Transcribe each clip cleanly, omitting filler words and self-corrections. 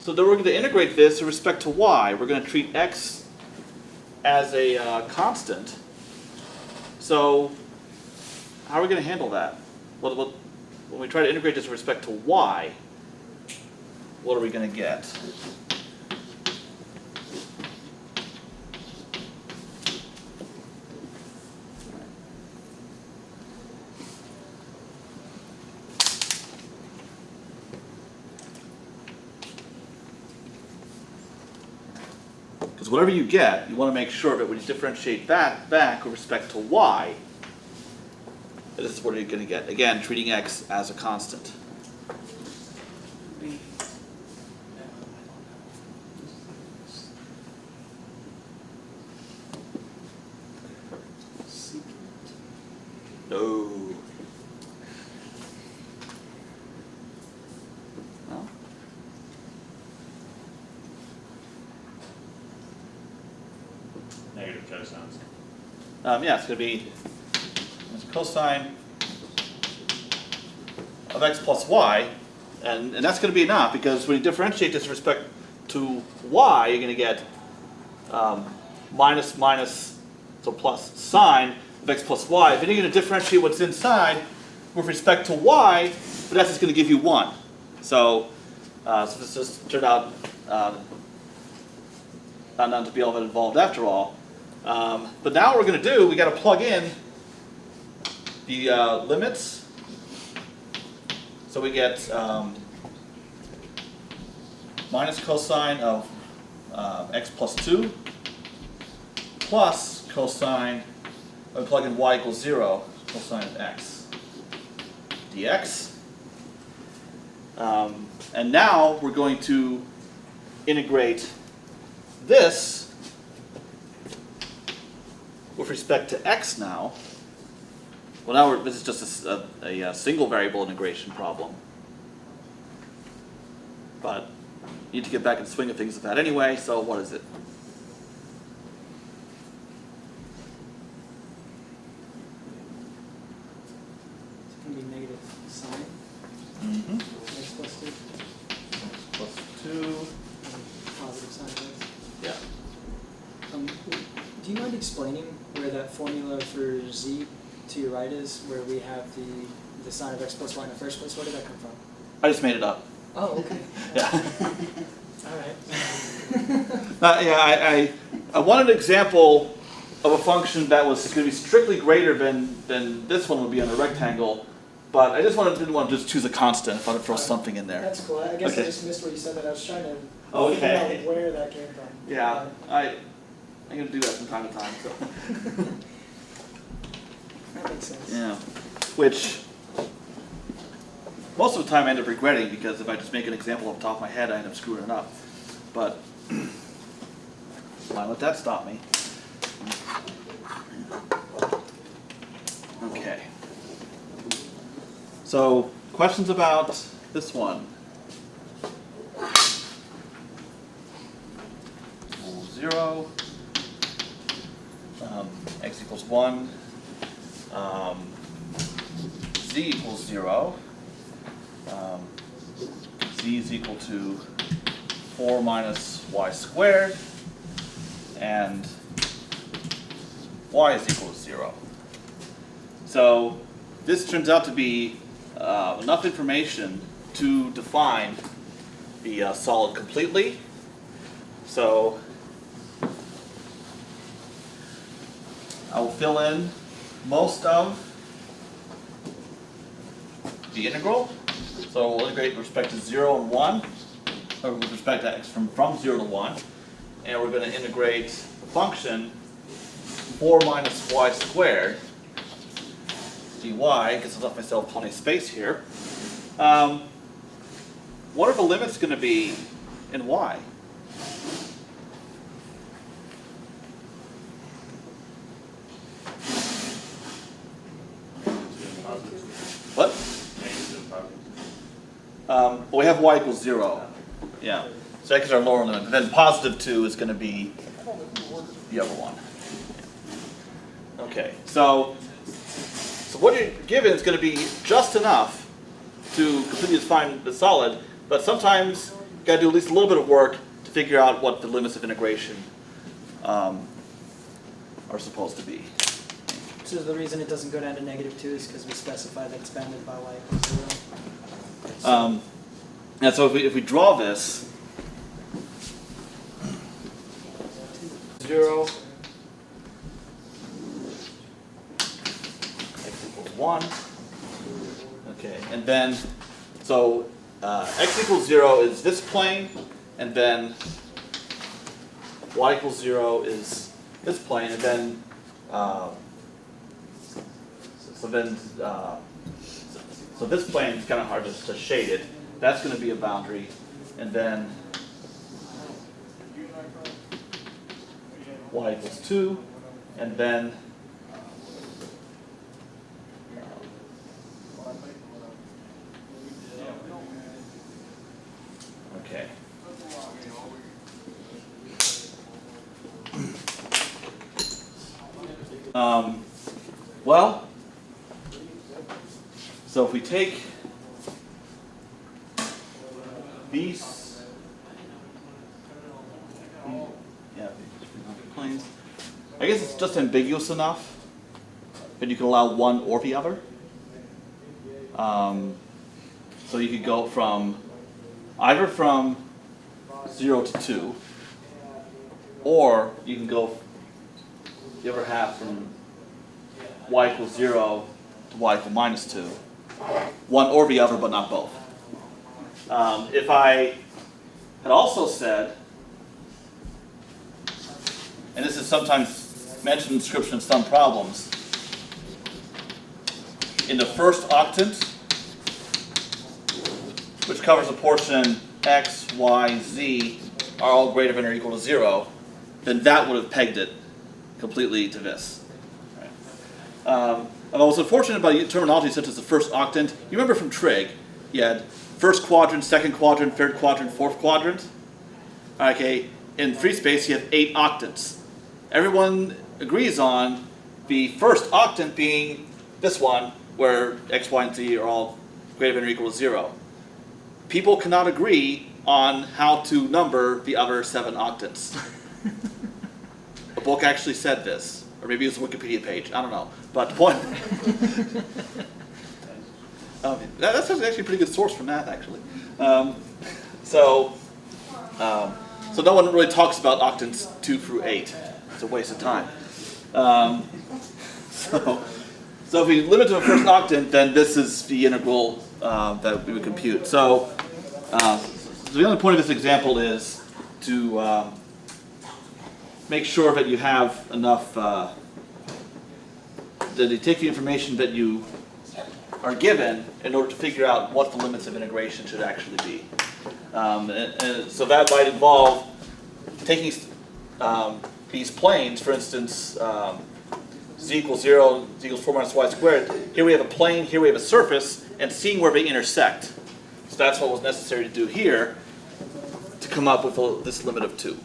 So then we're going to integrate this with respect to y. We're going to treat x as a constant. So how are we going to handle that? Well, when we try to integrate this with respect to y, what are we going to get? Because whatever you get, you want to make sure that when you differentiate that back with respect to y, this is what you're going to get. Again, treating x as a constant. No. No? Negative cosines. Yeah, it's going to be cosine of x plus y, and that's going to be enough because when you differentiate this with respect to y, you're going to get minus minus, so plus sine of x plus y. Then you're going to differentiate what's inside with respect to y, but that's just going to give you 1. So this just turned out not to be all that involved after all. But now what we're going to do, we got to plug in the limits. So we get minus cosine of x plus 2 plus cosine, we plug in y equals 0, cosine of x dx. And now we're going to integrate this with respect to x now. Well, now this is just a single variable integration problem. But you need to get back in the swing of things with that anyway, so what is it? It's going to be negative sine. Mm-hmm. X plus 2. Plus 2. And positive sine of x. Yeah. Do you mind explaining where that formula for z to your right is, where we have the sine of x plus y in the first place? Where did that come from? I just made it up. Oh, okay. Yeah. All right. Yeah, I wanted an example of a function that was going to be strictly greater than this one would be on a rectangle, but I just didn't want to just choose a constant. I thought I'd throw something in there. That's cool. I guess Okay. I just missed what you said, that I was trying to Okay. figure out where that came from. Yeah, I'm going to do that from time to time. So. That makes sense. Yeah, which most of the time I end up regretting because if I just make an example off the top of my head, I end up screwing it up. But why let that stop me? Okay. So, questions about this one? 0, x equals 1. Z equals 0. Z is equal to 4 minus y squared, and y is equal to 0. So this turns out to be enough information to define the solid completely. So I will fill in most of the integral. So we'll integrate with respect to 0 and 1, or with respect to x from 0 to 1. And we're going to integrate the function 4 minus y squared dy, because I left myself plenty of space here. What are the limits going to be in y? What? Well, we have y equals 0. Yeah. So x is our lower limit. But then positive 2 is going to be the other one. Okay. So what you're given is going to be just enough to completely define the solid. But sometimes got to do at least a little bit of work to figure out what the limits of integration are supposed to be. So the reason it doesn't go down to -2 is because we specify that it's bounded by y equals 0. And so if we draw this, 0, x equals 1. Okay, and then, so x equals 0 is this plane, and then y equals 0 is this plane, and then, so this plane is kind of hard to shade it. That's going to be a boundary, and then y equals 2, and then okay. Well, so if we take these, planes, I guess it's just ambiguous enough that you can allow one or the other. So you could go from either from 0 to 2, or you can go the other half from y equals 0 to y equals -2. One or the other, but not both. If I had also said, and this is sometimes mentioned in the description of some problems, in the first octant, which covers a portion x, y, z are all greater than or equal to 0, then that would have pegged it completely to this. Right. I was unfortunate about terminology such as the first octant. You remember from trig, you had first quadrant, second quadrant, third quadrant, fourth quadrant. Okay, in free space you have 8 octants. Everyone agrees on the first octant being this one, where x, y, and z are all greater than or equal to 0. People cannot agree on how to number the other 7 octants. A book actually said this, or maybe it was a Wikipedia page, I don't know. But the point, that's actually a pretty good source for math, actually. So no one really talks about octants 2 through 8. It's a waste of time. So if we limit to a first octant, then this is the integral that we would compute. So the only point of this example is to make sure that you have enough, that you take the information that you are given in order to figure out what the limits of integration should actually be. And so that might involve taking these planes, for instance, z equals 0, z equals 4 minus y squared. Here we have a plane, here we have a surface, and seeing where they intersect. So that's what was necessary to do here to come up with this limit of 2.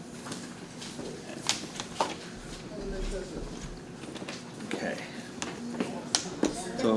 Okay. So